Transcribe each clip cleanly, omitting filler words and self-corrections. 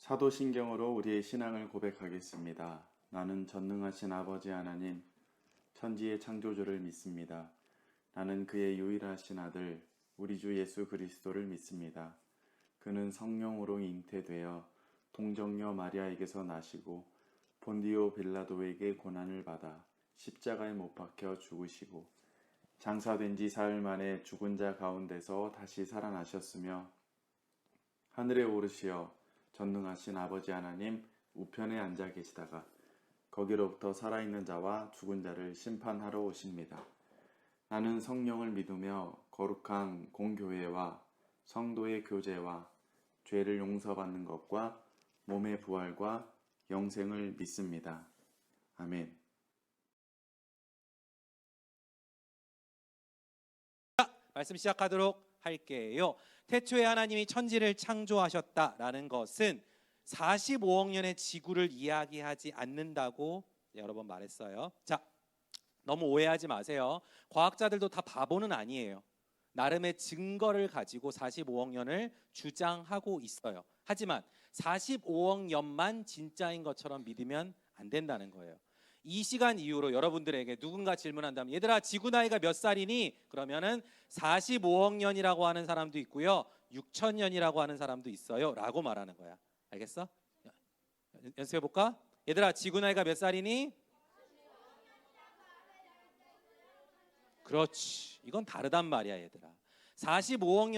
사도신경으로 우리의 신앙을 고백하겠습니다. 나는 전능하신 아버지 하나님, 천지의 창조주를 믿습니다. 나는 그의 유일하신 아들, 우리 주 예수 그리스도를 믿습니다. 그는 성령으로 잉태되어 동정녀 마리아에게서 나시고 본디오 빌라도에게 고난을 받아 십자가에 못 박혀 죽으시고 장사된 지 사흘 만에 죽은 자 가운데서 다시 살아나셨으며 하늘에 오르시어 전능하신 아버지 하나님 우편에 앉아 계시다가 거기로부터 살아있는 자와 죽은 자를 심판하러 오십니다. 나는 성령을 믿으며 거룩한 공교회와 성도의 교제와 죄를 용서받는 것과 몸의 부활과 영생을 믿습니다. 아멘. 말씀 시작하도록 할게요. 태초에 하나님이 천지를 창조하셨다라는 것은 45억 년의 지구를 이야기하지 않는다고 여러 번 말했어요. 자, 너무 오해하지 마세요. 과학자들도 다 바보는 아니에요. 나름의 증거를 가지고 45억 년을 주장하고 있어요. 하지만 45억 년만 진짜인 것처럼 믿으면 안 된다는 거예요. 이 시간 이후로 여러분들에게 누군가 질문한다면 얘들아 지구 나이가 몇 살이니? 그러면은 45억 년이라고 하는 사람도 있고요 6천 년이라고 하는 사람도 있어요 라고 말하는 거야. 알겠어? 연습해볼까? 얘들아 지구 나이가 몇 살이니? 그렇지, 이건 다르단 말이야 얘들아. 45억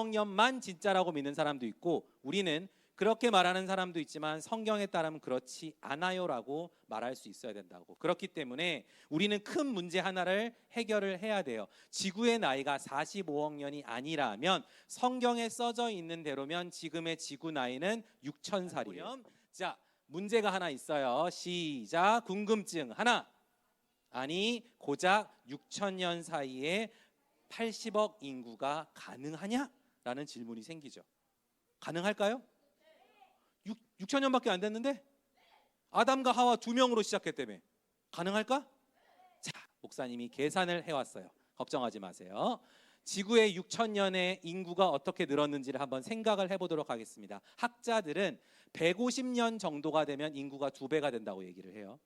년만 진짜라고 믿는 사람도 있고 우리는 그렇게 말하는 사람도 있지만 성경에 따르면 그렇지 않아요라고 말할 수 있어야 된다고. 그렇기 때문에 우리는 큰 문제 하나를 해결을 해야 돼요. 지구의 나이가 45억 년이 아니라면 성경에 써져 있는 대로면 지금의 지구 나이는 6천 살이에요. 자, 문제가 하나 있어요. 시작. 궁금증 하나. 아니 고작 6천 년 사이에 80억 인구가 가능하냐? 라는 질문이 생기죠. 가능할까요? 6천 년밖에 안 됐는데 아담과 하와 2명으로 시작했다며. 가능할까? 자, 목사님이 계산을 해왔어요. 걱정하지 마세요. 지구의 6천 년의 인구가 어떻게 늘었는지를 한번 생각을 해보도록 하겠습니다. 학자들은 150년 정도가 되면 인구가 2배가 된다고 얘기를 해요.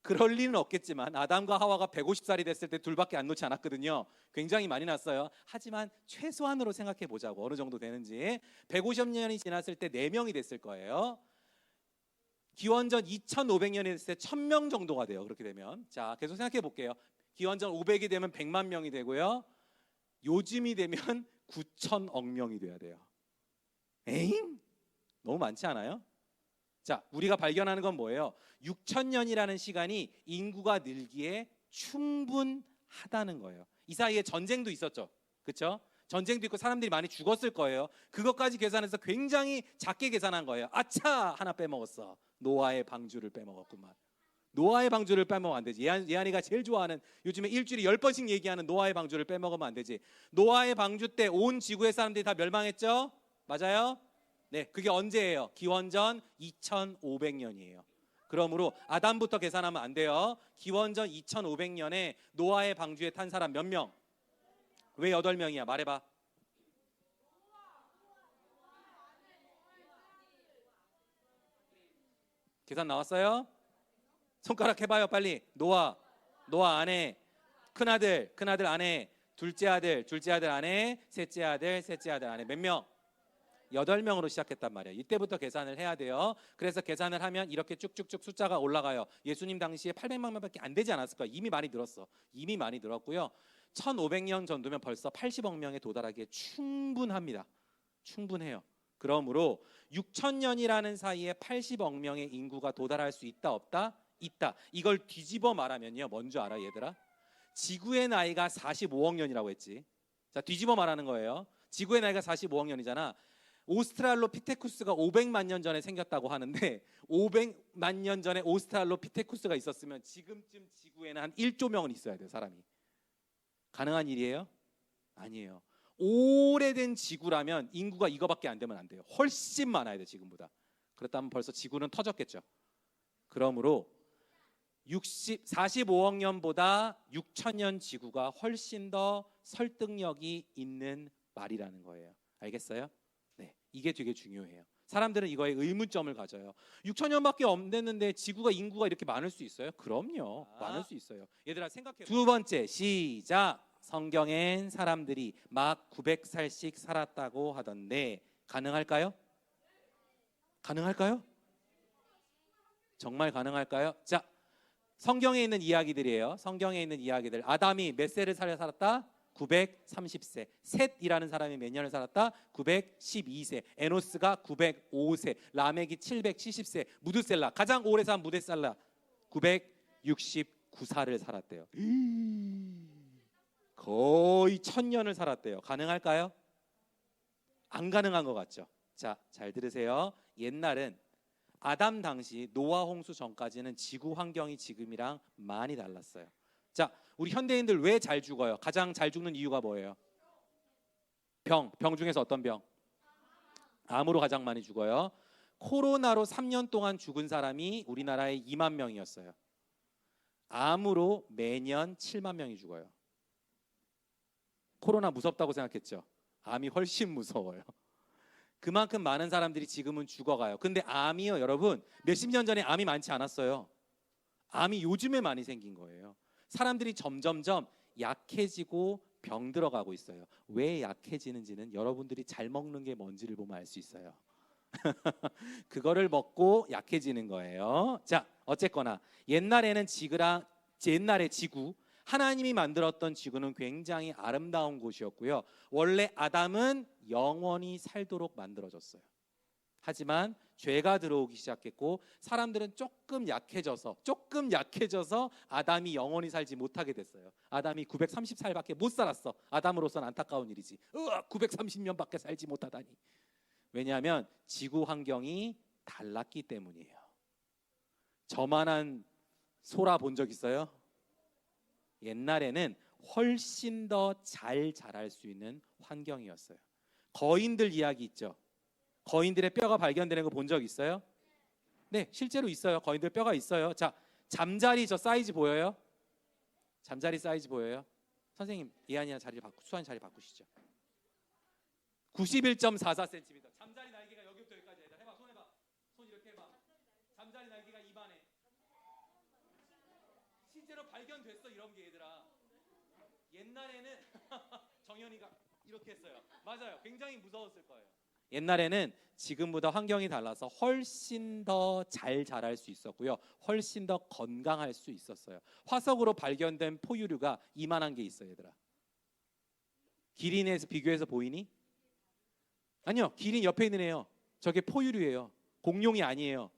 그럴 리는 없겠지만 아담과 하와가 150살이 됐을 때 둘밖에 안 놓지 않았거든요. 굉장히 많이 났어요. 하지만 최소한으로 생각해 보자고. 어느 정도 되는지. 150년이 지났을 때 4명이 됐을 거예요. 기원전 2500년이 됐을 때 1000명 정도가 돼요. 그렇게 되면. 자, 계속 생각해 볼게요. 기원전 500이 되면 100만 명이 되고요. 요즘이 되면 9천억 명이 돼야 돼요. 에잉? 너무 많지 않아요? 자, 우리가 발견하는 건 뭐예요? 6천 년이라는 시간이 인구가 늘기에 충분하다는 거예요. 이 사이에 전쟁도 있었죠. 그렇죠? 전쟁도 있고 사람들이 많이 죽었을 거예요. 그것까지 계산해서 굉장히 작게 계산한 거예요. 아차! 하나 빼먹었어. 노아의 방주를 빼먹었구만. 노아의 방주를 빼먹으면 안 되지. 예한이가 제일 좋아하는, 요즘에 일주일에 10번씩 얘기하는 노아의 방주를 빼먹으면 안 되지. 노아의 방주 때 온 지구의 사람들이 다 멸망했죠? 맞아요? 네, 그게 언제예요? 기원전 2500년이에요. 그러므로 아담부터 계산하면 안 돼요. 기원전 2500년에 노아의 방주에 탄 사람 몇 명? 왜 8명이야? 말해봐. 계산 나왔어요? 손가락 해봐요 빨리. 노아 아내, 큰아들 아내, 둘째 아들 아내, 셋째 아들 아내. 몇 명? 8명으로 시작했단 말이에요. 이때부터 계산을 해야 돼요. 그래서 계산을 하면 이렇게 쭉쭉쭉 숫자가 올라가요. 예수님 당시에 800만 명밖에 안 되지 않았을 거예요. 이미 많이 늘었어. 이미 많이 늘었고요. 1500년 정도면 벌써 80억 명에 도달하기에 충분합니다. 충분해요. 그러므로 6천 년이라는 사이에 80억 명의 인구가 도달할 수 있다 없다? 있다. 이걸 뒤집어 말하면요. 뭔지 알아 얘들아? 지구의 나이가 45억 년이라고 했지. 자, 뒤집어 말하는 거예요. 지구의 나이가 45억 년이잖아. 오스트랄로피테쿠스가 500만 년 전에 생겼다고 하는데 500만 년 전에 오스트랄로피테쿠스가 있었으면 지금쯤 지구에는 한 1조 명은 있어야 돼요. 사람이. 가능한 일이에요? 아니에요. 오래된 지구라면 인구가 이거밖에 안 되면 안 돼요. 훨씬 많아야 돼 지금보다. 그렇다면 벌써 지구는 터졌겠죠. 그러므로 45억 년보다 6천 년 지구가 훨씬 더 설득력이 있는 말이라는 거예요. 알겠어요? 네, 이게 되게 중요해요. 사람들은 이거에 의문점을 가져요. 6천 년밖에 안 됐는데 지구가 인구가 이렇게 많을 수 있어요? 그럼요. 많을 수 있어요. 얘들아 생각해. 두 번째 시작. 성경엔 사람들이 막 900살씩 살았다고 하던데 가능할까요? 가능할까요? 정말 가능할까요? 자, 성경에 있는 이야기들이에요. 성경에 있는 이야기들. 아담이 몇 세를 살았다? 930세. 셋이라는 사람이 몇 년을 살았다? 912세. 에노스가 905세. 라멕이 770세. 무드셀라 가장 오래 산 무드셀라 969살을 살았대요. 거의 1000년을 살았대요. 가능할까요? 안 가능한 것 같죠? 자, 잘 들으세요. 옛날은 아담 당시 노아 홍수 전까지는 지구 환경이 지금이랑 많이 달랐어요. 자, 우리 현대인들 왜 잘 죽어요? 가장 잘 죽는 이유가 뭐예요? 병 중에서 어떤 병? 암으로 가장 많이 죽어요. 코로나로 3년 동안 죽은 사람이 우리나라에 2만 명이었어요. 암으로 매년 7만 명이 죽어요. 코로나 무섭다고 생각했죠? 암이 훨씬 무서워요. 그만큼 많은 사람들이 지금은 죽어가요. 근데 암이요, 여러분, 몇십 년 전에 암이 많지 않았어요. 암이 요즘에 많이 생긴 거예요. 사람들이 점점점 약해지고 병들어가고 있어요. 왜 약해지는지는 여러분들이 잘 먹는 게 뭔지를 보면 알 수 있어요. 그거를 먹고 약해지는 거예요. 자, 어쨌거나 옛날에 지구, 하나님이 만들었던 지구는 굉장히 아름다운 곳이었고요. 원래 아담은 영원히 살도록 만들어졌어요. 하지만 죄가 들어오기 시작했고 사람들은 조금 약해져서 아담이 영원히 살지 못하게 됐어요. 아담이 930살밖에 못 살았어. 아담으로서는 안타까운 일이지. 930년밖에 살지 못하다니. 왜냐하면 지구 환경이 달랐기 때문이에요. 저만한 소라 본 적 있어요? 옛날에는 훨씬 더 잘 자랄 수 있는 환경이었어요. 거인들 이야기 있죠? 거인들의 뼈가 발견되는 거 본 적 있어요? 네, 실제로 있어요. 거인들 뼈가 있어요. 자, 잠자리 저 사이즈 보여요? 잠자리 사이즈 보여요? 선생님, 이한이랑 수환이 자리 바꾸시죠. 91.44cm. 잠자리 날개가 여기부터 여기까지 해봐. 손 해봐. 손 이렇게 해봐. 잠자리 날개가 입안에. 실제로 발견됐어 이런 게 얘들아. 옛날에는 정현이가 이렇게 했어요. 맞아요. 굉장히 무서웠을 거예요. 옛날에는 지금보다 환경이 달라서 훨씬 더 잘 자랄 수 있었고요. 훨씬 더 건강할 수 있었어요. 화석으로 발견된 포유류가 이만한 게 있어요, 얘들아. 기린에서 비교해서 보이니? 아니요, 기린 옆에 있는 애요. 저게 포유류예요. 공룡이 아니에요.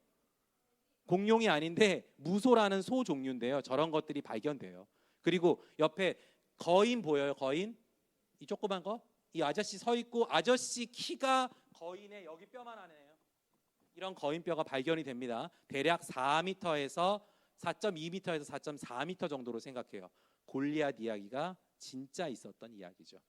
공룡이 아닌데 무소라는 소 종류인데요. 저런 것들이 발견돼요. 그리고 옆에 거인 보여요? 거인? 이 조그만 거? 이 아저씨 서 있고 아저씨 키가 거인의 여기 뼈만 하네요. 이런 거인 뼈가 발견이 됩니다. 대략 4m에서 4.2m에서 4.4m 정도로 생각해요. 골리앗 이야기가 진짜 있었던 이야기죠.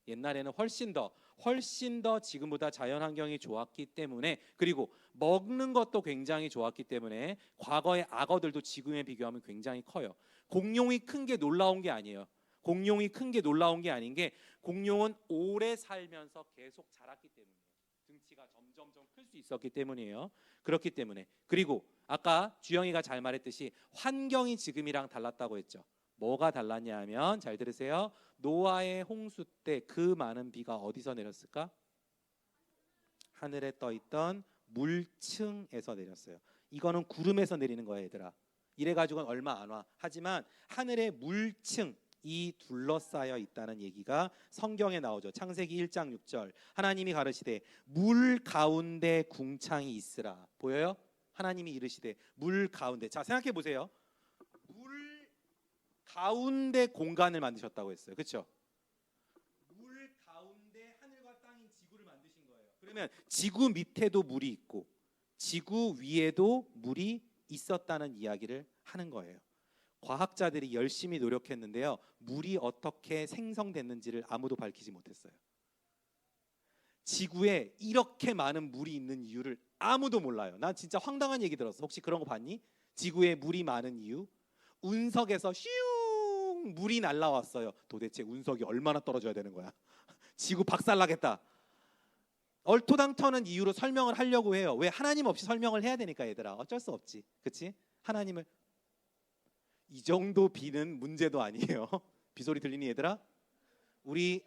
옛날에는 훨씬 더 지금보다 자연 환경이 좋았기 때문에, 그리고 먹는 것도 굉장히 좋았기 때문에 과거의 악어들도 지금에 비교하면 굉장히 커요. 공룡이 큰 게 놀라운 게 아니에요. 공룡이 큰 게 놀라운 게 아닌 게 공룡은 오래 살면서 계속 자랐기 때문이에요. 등치가 점점점 클 수 있었기 때문이에요. 그렇기 때문에, 그리고 아까 주영이가 잘 말했듯이 환경이 지금이랑 달랐다고 했죠. 뭐가 달랐냐 하면 잘 들으세요. 노아의 홍수 때 그 많은 비가 어디서 내렸을까? 하늘에 떠있던 물층에서 내렸어요. 이거는 구름에서 내리는 거예요, 얘들아. 이래가지고는 얼마 안 와. 하지만 하늘의 물층이 둘러싸여 있다는 얘기가 성경에 나오죠. 창세기 1장 6절. 하나님이 가르시되 물 가운데 궁창이 있으라. 보여요? 하나님이 이르시되 물 가운데. 자, 생각해 보세요. 물 가운데 공간을 만드셨다고 했어요. 그렇죠? 물 가운데 하늘과 땅인 지구를 만드신 거예요. 그러면 지구 밑에도 물이 있고 지구 위에도 물이 있었다는 이야기를 하는 거예요. 과학자들이 열심히 노력했는데요. 물이 어떻게 생성됐는지를 아무도 밝히지 못했어요. 지구에 이렇게 많은 물이 있는 이유를 아무도 몰라요. 난 진짜 황당한 얘기 들었어. 혹시 그런 거 봤니? 지구에 물이 많은 이유? 운석에서 슝 물이 날라왔어요. 도대체 운석이 얼마나 떨어져야 되는 거야? 지구 박살나겠다. 얼토당토는 이유로 설명을 하려고 해요. 왜? 하나님 없이 설명을 해야 되니까 얘들아. 어쩔 수 없지. 그치? 하나님을 이 정도 비는 문제도 아니에요. 비소리 들리니 얘들아? 우리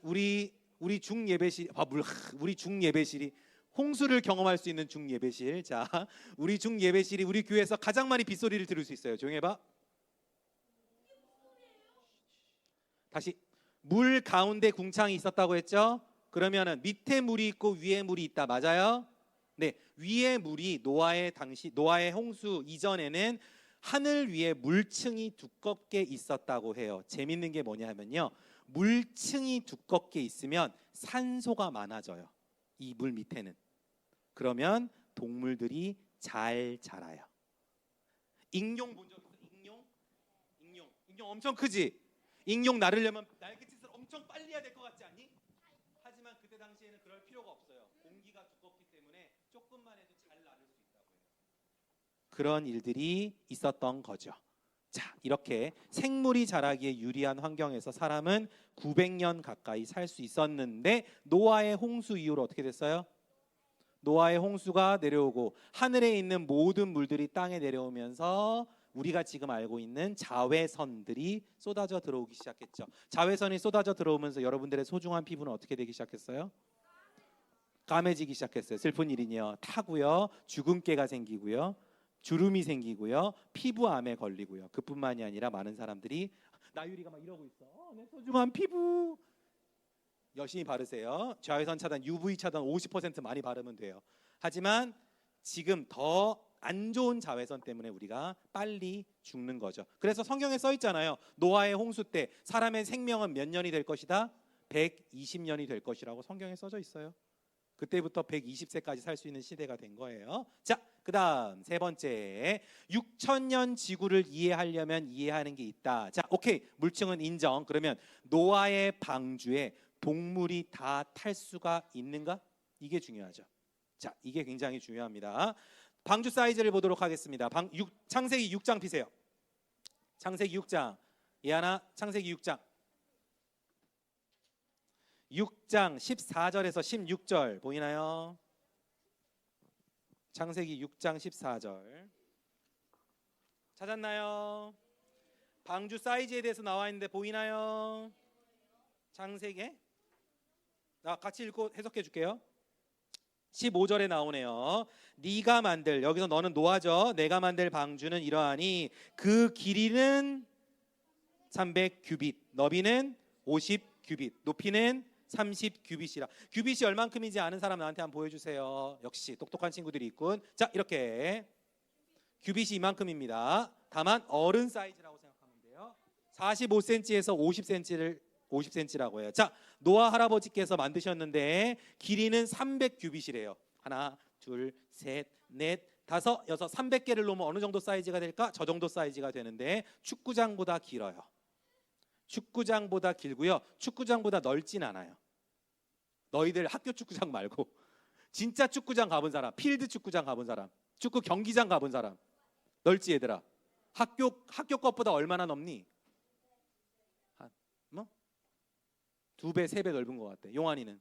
중예배실 우리 중예배실이 홍수를 경험할 수 있는 중예배실. 자, 우리 중예배실이 우리 교회에서 가장 많이 빗소리를 들을 수 있어요. 조용히 해봐. 다시. 물 가운데 궁창이 있었다고 했죠? 그러면은 밑에 물이 있고 위에 물이 있다. 맞아요? 네, 위에 물이 노아의 홍수 이전에는 하늘 위에 물층이 두껍게 있었다고 해요. 재밌는 게 뭐냐 하면요. 물층이 두껍게 있으면 산소가 많아져요. 이 물 밑에는. 그러면 동물들이 잘 자라요. 익룡 본 적 있어? 익룡 엄청 크지? 익룡 나르려면 날갯짓을 엄청 빨리 해야 될 것 같지 않니? 하지만 그때 당시에는 그럴 필요가 없어요. 공기가 두껍기 때문에 조금만 해도 잘 나를 수 있다고 해요. 그런 일들이 있었던 거죠. 자, 이렇게 생물이 자라기에 유리한 환경에서 사람은 900년 가까이 살 수 있었는데 노아의 홍수 이후로 어떻게 됐어요? 노아의 홍수가 내려오고 하늘에 있는 모든 물들이 땅에 내려오면서 우리가 지금 알고 있는 자외선들이 쏟아져 들어오기 시작했죠. 자외선이 쏟아져 들어오면서 여러분들의 소중한 피부는 어떻게 되기 시작했어요? 까매지기 시작했어요. 슬픈 일이요. 타고요. 주근깨가 생기고요. 주름이 생기고요. 피부암에 걸리고요. 그뿐만이 아니라 많은 사람들이 나유리가 막 이러고 있어. 내 소중한 피부. 열심히 바르세요. 자외선 차단, UV 차단 50% 많이 바르면 돼요. 하지만 지금 더 안 좋은 자외선 때문에 우리가 빨리 죽는 거죠. 그래서 성경에 써 있잖아요. 노아의 홍수 때 사람의 생명은 몇 년이 될 것이다? 120년이 될 것이라고 성경에 써져 있어요. 그때부터 120세까지 살 수 있는 시대가 된 거예요. 자, 그다음 세 번째, 6천년 지구를 이해하려면 이해하는 게 있다. 자, 오케이, 물층은 인정. 그러면 노아의 방주에 동물이 다 탈 수가 있는가? 이게 중요하죠. 자, 이게 굉장히 중요합니다. 방주 사이즈를 보도록 하겠습니다. 창세기 6장 피세요. 창세기 6장. 예하나, 창세기 6장. 6장 14절에서 16절 보이나요? 창세기 6장 14절. 찾았나요? 방주 사이즈에 대해서 나와 있는데 보이나요? 창세기. 같이 읽고 해석해 줄게요. 15절에 나오네요. 네가 만들, 여기서 너는 노아죠. 내가 만들 방주는 이러하니 그 길이는 300규빗, 너비는 50규빗, 높이는 30규빗이라. 규빗이 얼만큼인지 아는 사람 나한테 한번 보여주세요. 역시 똑똑한 친구들이 있군. 자, 이렇게 규빗이 이만큼입니다. 다만 어른 사이즈라고 생각하면 돼요. 45cm에서 50cm라고 해요. 자, 노아 할아버지께서 만드셨는데 길이는 300규빗이래요. 하나, 둘, 셋, 넷, 다섯, 여섯, 300개를 놓으면 어느 정도 사이즈가 될까? 저 정도 사이즈가 되는데 축구장보다 길어요. 축구장보다 길고요. 축구장보다 넓진 않아요. 너희들 학교 축구장 말고 진짜 축구장 가본 사람, 필드 축구장 가본 사람, 축구 경기장 가본 사람, 넓지 얘들아? 학교 것보다 얼마나 넓니? 뭐? 2배, 3배 넓은 것 같아. 용환이는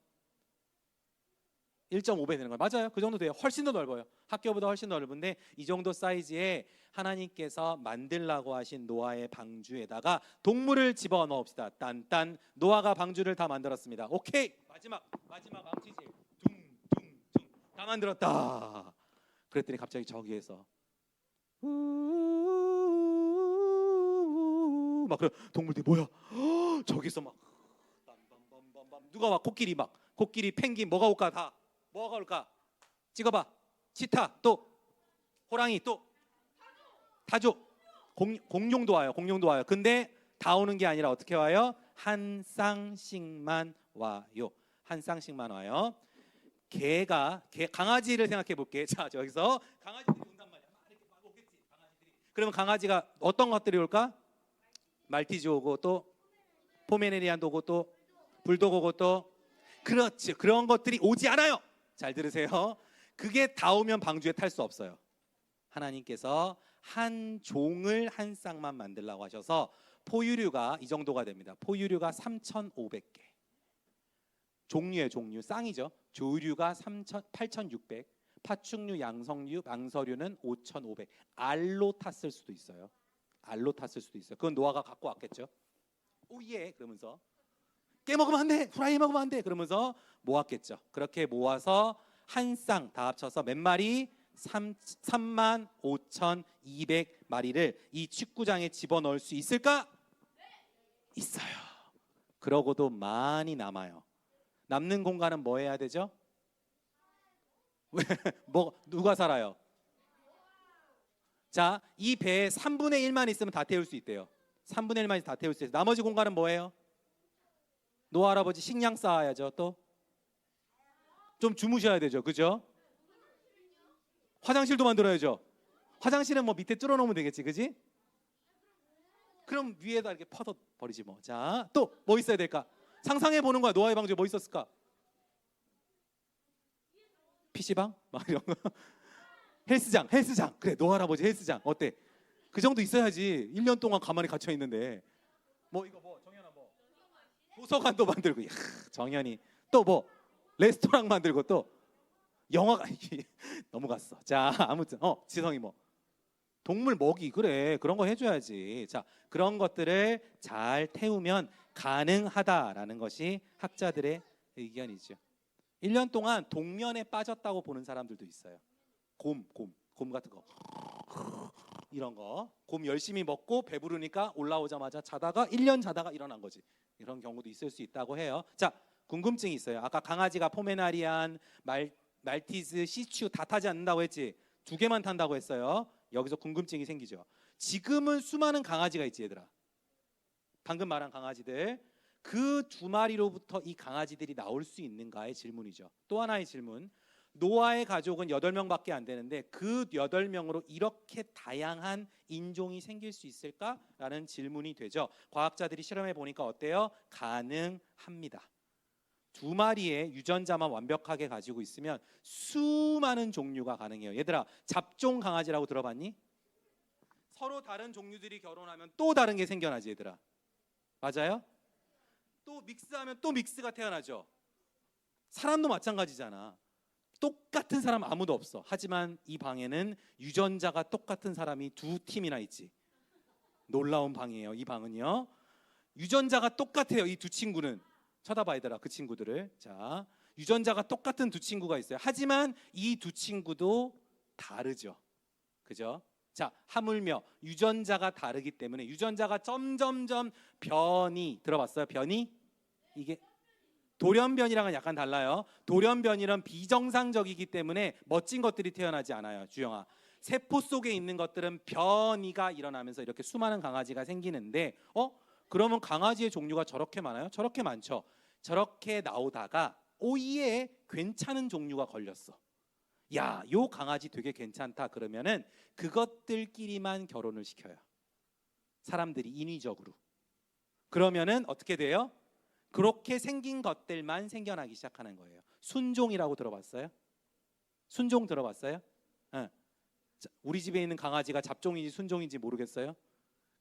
1.5배 되는 거예요. 맞아요. 그 정도 돼요. 훨씬 더 넓어요. 학교보다 훨씬 더 넓은데 이 정도 사이즈에 하나님께서 만들라고 하신 노아의 방주에다가 동물을 집어넣읍시다. 딴딴. 노아가 방주를 다 만들었습니다. 오케이. 마지막 암치질. 둥둥둥 다 만들었다. 그랬더니 갑자기 저기에서 막 그런 동물들이 뭐야? 저기서 막 누가 와? 코끼리, 펭귄 뭐가 올까? 다 뭐가 올까? 찍어봐. 치타, 또 호랑이, 또 타조, 공룡도 와요. 근데 다 오는 게 아니라 어떻게 와요? 한 쌍씩만 와요. 한 쌍씩만 와요. 강아지를 생각해 볼게. 자, 저기서 강아지들이 온단 말이야. 이렇게 막 오겠지, 강아지들이. 그러면 강아지가 어떤 것들이 올까? 말티즈 오고 또 포메레니안도 오고 또 불도그 오고 또 그렇지. 그런 것들이 오지 않아요. 잘 들으세요. 그게 다 오면 방주에 탈 수 없어요. 하나님께서 한 종을 한 쌍만 만들라고 하셔서 포유류가 이 정도가 됩니다. 포유류가 3,500개. 종류예요. 종류. 쌍이죠. 조류가 8,600, 파충류, 양성류, 망서류는 5,500. 알로 탔을 수도 있어요. 알로 탔을 수도 있어요. 그건 노아가 갖고 왔겠죠. 오예 그러면서 깨 먹으면 안 돼, 후라이 먹으면 안 돼 그러면서 모았겠죠. 그렇게 모아서 한 쌍 다 합쳐서 몇 마리? 35,200마리를 이 축구장에 집어넣을 수 있을까? 있어요. 그러고도 많이 남아요. 남는 공간은 뭐 해야 되죠? 뭐 누가 살아요? 자, 이 배에 3분의 1만 있으면 다 태울 수 있대요. 3분의 1만 다 태울 수 있어요. 나머지 공간은 뭐예요? 노아 할아버지 식량 쌓아야죠. 또 좀 주무셔야 되죠. 그죠? 화장실도 만들어야죠. 화장실은 뭐 밑에 뚫어 놓으면 되겠지. 그지? 그럼 위에다 이렇게 퍼서 버리지 뭐. 자, 또 뭐 있어야 될까? 상상해 보는 거야. 노아의 방주에 뭐 있었을까? PC방? 막 이런 거. 헬스장. 그래, 노아 할아버지 헬스장. 어때? 그 정도 있어야지. 1년 동안 가만히 갇혀 있는데. 뭐 이거 뭐 정연아 뭐 도서관도 만들고. 야, 정연이 또 뭐 레스토랑 만들고 또 영화가 넘어갔어. 자, 아무튼 지성이 뭐 동물 먹이 그래 그런 거 해줘야지. 자, 그런 것들을 잘 태우면 가능하다라는 것이 학자들의 의견이죠. 1년 동안 동면에 빠졌다고 보는 사람들도 있어요. 곰 같은 거 이런 거 곰 열심히 먹고 배부르니까 올라오자마자 자다가 1년 자다가 일어난 거지. 이런 경우도 있을 수 있다고 해요. 자, 궁금증이 있어요. 아까 강아지가 포메라니안, 말티즈, 시츄 다 타지 않는다고 했지. 2개만 탄다고 했어요. 여기서 궁금증이 생기죠. 지금은 수많은 강아지가 있지 얘들아. 방금 말한 강아지들. 그 2마리로부터 이 강아지들이 나올 수 있는가의 질문이죠. 또 하나의 질문. 노아의 가족은 8명밖에 안 되는데 그 8명으로 이렇게 다양한 인종이 생길 수 있을까라는 질문이 되죠. 과학자들이 실험해 보니까 어때요? 가능합니다. 2마리의 유전자만 완벽하게 가지고 있으면 수많은 종류가 가능해요. 얘들아, 잡종 강아지라고 들어봤니? 서로 다른 종류들이 결혼하면 또 다른 게 생겨나지 얘들아. 맞아요? 또 믹스하면 또 믹스가 태어나죠. 사람도 마찬가지잖아. 똑같은 사람 아무도 없어. 하지만 이 방에는 유전자가 똑같은 사람이 2팀이나 있지. 놀라운 방이에요. 이 방은요. 유전자가 똑같아요. 이 2 친구는. 쳐다봐 얘들아 그 친구들을. 자, 유전자가 똑같은 2 친구가 있어요. 하지만 이 2 친구도 다르죠. 그죠? 자, 하물며 유전자가 다르기 때문에 유전자가 점점점 변이. 들어봤어요? 변이? 이게 돌연변이랑은 약간 달라요. 돌연변이란 비정상적이기 때문에 멋진 것들이 태어나지 않아요. 주영아, 세포 속에 있는 것들은 변이가 일어나면서 이렇게 수많은 강아지가 생기는데 그러면 강아지의 종류가 저렇게 많아요? 저렇게 많죠. 저렇게 나오다가 오이에 괜찮은 종류가 걸렸어. 야, 요 강아지 되게 괜찮다 그러면은 그것들끼리만 결혼을 시켜요. 사람들이 인위적으로. 그러면은 어떻게 돼요? 그렇게 생긴 것들만 생겨나기 시작하는 거예요. 순종이라고 들어봤어요? 순종 들어봤어요? 자, 우리 집에 있는 강아지가 잡종인지 순종인지 모르겠어요?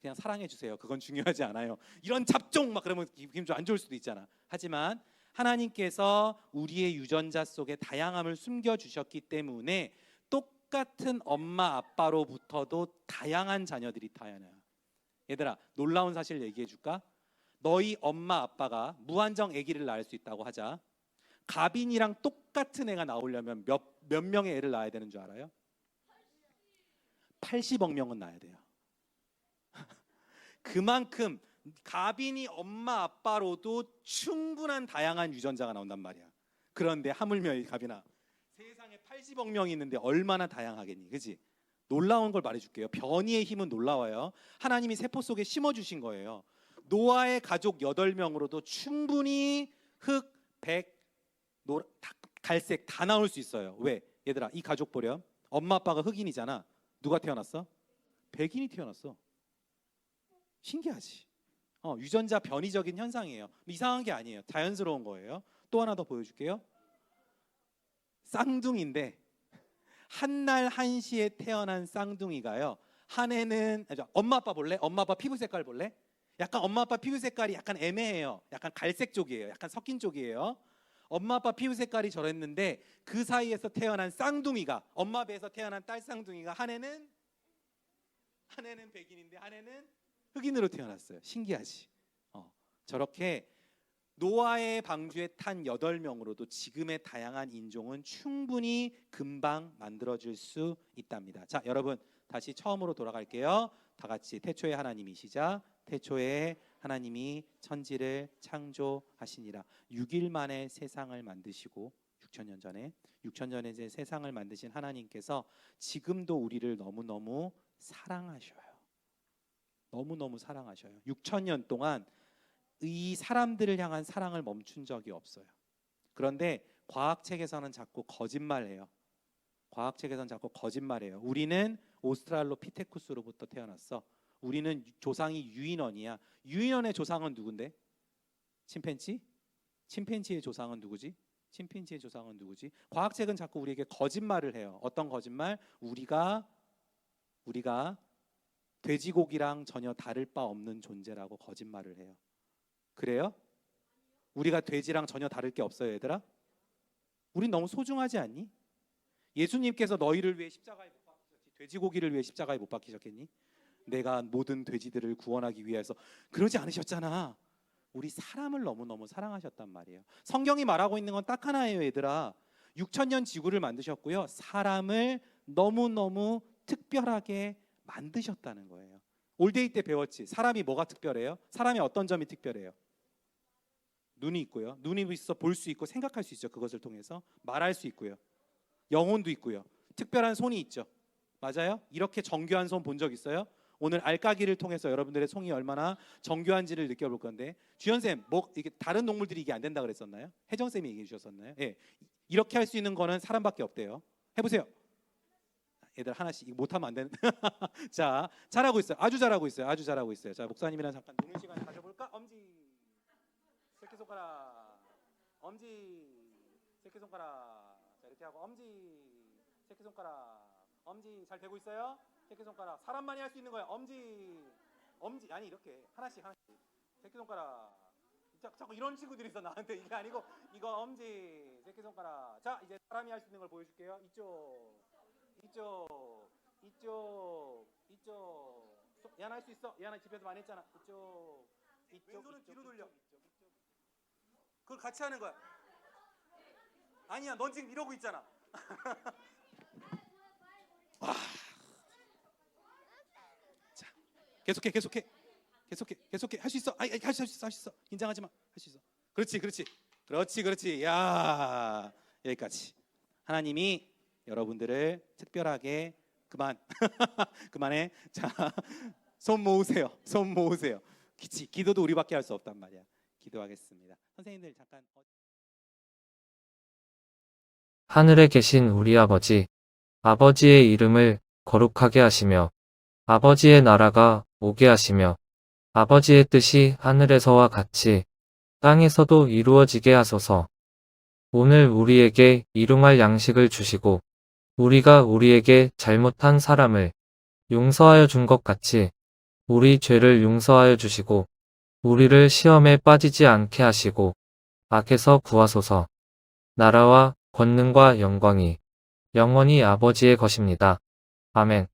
그냥 사랑해 주세요. 그건 중요하지 않아요. 이런 잡종 막 그러면 기분 좀 안 좋을 수도 있잖아. 하지만 하나님께서 우리의 유전자 속에 다양함을 숨겨 주셨기 때문에 똑같은 엄마 아빠로부터도 다양한 자녀들이 태어나요. 얘들아, 놀라운 사실 얘기해 줄까? 너희 엄마 아빠가 무한정 아기를 낳을 수 있다고 하자. 가빈이랑 똑같은 애가 나오려면 몇 명의 애를 낳아야 되는 줄 알아요? 80억 명은 낳아야 돼요. 그만큼 가빈이 엄마 아빠로도 충분한 다양한 유전자가 나온단 말이야. 그런데 하물며 이 가빈아, 세상에 80억 명이 있는데 얼마나 다양하겠니? 그렇지? 놀라운 걸 말해줄게요. 변이의 힘은 놀라워요. 하나님이 세포 속에 심어주신 거예요. 노아의 가족 8명으로도 충분히 흑, 백, 갈색 다 나올 수 있어요. 왜? 얘들아, 이 가족 보렴. 엄마 아빠가 흑인이잖아. 누가 태어났어? 백인이 태어났어. 신기하지? 유전자 변이적인 현상이에요. 이상한 게 아니에요. 자연스러운 거예요. 또 하나 더 보여줄게요. 쌍둥이인데 한날 한시에 태어난 쌍둥이가요. 한 애는 엄마 아빠 볼래? 엄마 아빠 피부 색깔 볼래? 약간 엄마 아빠 피부 색깔이 약간 애매해요. 약간 갈색 쪽이에요. 약간 섞인 쪽이에요. 엄마 아빠 피부 색깔이 저랬는데 그 사이에서 태어난 쌍둥이가, 엄마 배에서 태어난 딸 쌍둥이가 한 애는 백인인데 한 애는 흑인으로 태어났어요. 신기하지? 저렇게 노아의 방주에 탄 8명으로도 지금의 다양한 인종은 충분히 금방 만들어질 수 있답니다. 자, 여러분 다시 처음으로 돌아갈게요. 다 같이 태초에 하나님이시자. 태초에 하나님이 천지를 창조하시니라. 6일 만에 세상을 만드시고 6천년 전에 이제 세상을 만드신 하나님께서 지금도 우리를 너무너무 사랑하셔요. 너무너무 사랑하셔요. 6천년 동안 이 사람들을 향한 사랑을 멈춘 적이 없어요. 그런데 과학책에서는 자꾸 거짓말해요. 우리는 오스트랄로피테쿠스로부터 태어났어. 우리는 조상이 유인원이야. 유인원의 조상은 누군데? 침팬지? 침팬지의 조상은 누구지? 과학책은 자꾸 우리에게 거짓말을 해요. 어떤 거짓말? 우리가 돼지고기랑 전혀 다를 바 없는 존재라고 거짓말을 해요. 그래요? 우리가 돼지랑 전혀 다를 게 없어요, 얘들아? 우린 너무 소중하지 않니? 예수님께서 너희를 위해 십자가에 못 박히셨지, 돼지고기를 위해 십자가에 못 박히셨겠니? 내가 모든 돼지들을 구원하기 위해서. 그러지 않으셨잖아. 우리 사람을 너무너무 사랑하셨단 말이에요. 성경이 말하고 있는 건 딱 하나예요, 얘들아. 6천년 지구를 만드셨고요, 사람을 너무너무 특별하게 만드셨다는 거예요. 올데이 때 배웠지. 사람이 뭐가 특별해요? 사람의 어떤 점이 특별해요? 눈이 있고요. 눈이 있어 볼 수 있고 생각할 수 있죠. 그것을 통해서 말할 수 있고요. 영혼도 있고요. 특별한 손이 있죠. 맞아요? 이렇게 정교한 손 본 적 있어요? 오늘 알까기를 통해서 여러분들의 손이 얼마나 정교한지를 느껴볼 건데, 주연쌤, 이게 다른 동물들이 이게 안 된다 그랬었나요? 혜정쌤이 얘기해 주셨었나요? 예, 이렇게 할 수 있는 거는 사람밖에 없대요. 해보세요. 애들 하나씩 못하면 안 되는. 자, 잘하고 있어요. 아주 잘하고 있어요. 자, 목사님이랑 잠깐 노는 시간 가져볼까? 엄지, 새끼손가락, 엄지, 새끼손가락. 자, 이렇게 하고 엄지, 새끼손가락, 엄지. 잘 되고 있어요? 새끼손가락. 사람만이 할 수 있는 거야. 엄지, 아니 이렇게 하나씩. 새끼손가락. 자꾸 이런 친구들이 있어 나한테. 이게 아니고 이거 엄지, 새끼손가락. 자, 이제 사람이 할 수 있는 걸 보여줄게요. 이쪽. 얘는 할 수 있어. 얘는 집에서 많이 했잖아. 이쪽. 왼손은 뒤로 돌려. 그걸 같이 하는 거야. 아니야, 넌 지금 이러고 있잖아. 와. 자, 계속해. 할 수 있어. 할 수 있어. 긴장하지 마. 할 수 있어. 그렇지. 야, 여기까지. 하나님이 여러분들을 특별하게 그만해. 자, 손 모으세요. 기도도 우리밖에 할 수 없단 말이야. 기도하겠습니다. 선생님들 잠깐. 하늘에 계신 우리 아버지, 아버지의 이름을 거룩하게 하시며 아버지의 나라가 오게 하시며 아버지의 뜻이 하늘에서와 같이 땅에서도 이루어지게 하소서. 오늘 우리에게 일용할 양식을 주시고 우리가 우리에게 잘못한 사람을 용서하여 준 것 같이 우리 죄를 용서하여 주시고 우리를 시험에 빠지지 않게 하시고 악에서 구하소서. 나라와 권능과 영광이 영원히 아버지의 것입니다. 아멘.